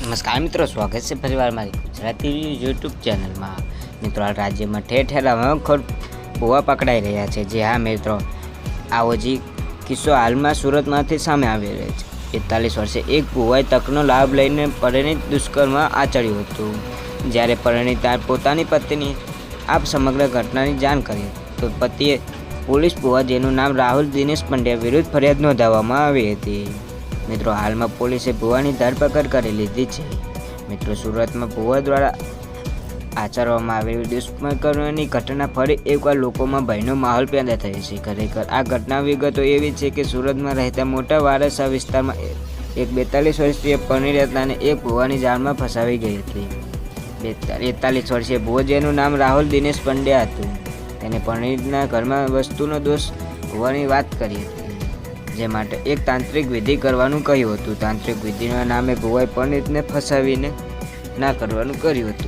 નમસ્કાર મિત્રો, સ્વાગત છે ફરીવાર મારી ગુજરાતી યુટ્યુબ ચેનલમાં। મિત્રો, હાલ રાજ્યમાં ઠેર ઠેર હમણાં ભૂવા પકડાઈ રહ્યા છે। જે હા મિત્રો, આવો જ કિસ્સો હાલમાં સુરતમાંથી સામે આવી રહ્યો છે। 41 વર્ષે એક ભૂવાએ તકનો લાભ લઈને પરિણીત દુષ્કર્મ આચર્યું હતું। જ્યારે પરિણીતાએ પોતાની પત્ની આ સમગ્ર ઘટનાની જાણ કરી તો પતિએ પોલીસ ભૂવા, જેનું નામ રાહુલ દિનેશ પંડ્યા, વિરુદ્ધ ફરિયાદ નોંધાવવામાં આવી હતી। મિત્રો, હાલમાં પોલીસે ભૂવાની ધરપકડ કરી લીધી છે। મિત્રો, સુરતમાં ભૂવા દ્વારા આચરવામાં આવેલી દુષ્કર્મની ઘટના ફરી એકવાર લોકોમાં ભયનો માહોલ પેદા થયો છે। ખરેખર આ ઘટના વિગતો એવી છે કે સુરતમાં રહેતા મોટા વારસા વિસ્તારમાં એક 42 વર્ષીય પરિણીતાને એક ભૂવાની જાળમાં ફસાવી ગઈ હતી। 41 વર્ષીય ભૂવો, જેનું નામ રાહુલ દિનેશ પંડ્યા હતું, તેને પરિણીતના ઘરમાં વસ્તુનો દોષ હોવાની વાત કરી હતી, જે માટે એક તાંત્રિક વિધિ કરવાનું કહ્યું હતું। તાંત્રિક વિધિના નામે ભૂવાએ પરિણીતને ફસાવીને ના કરવાનું કર્યું હતું।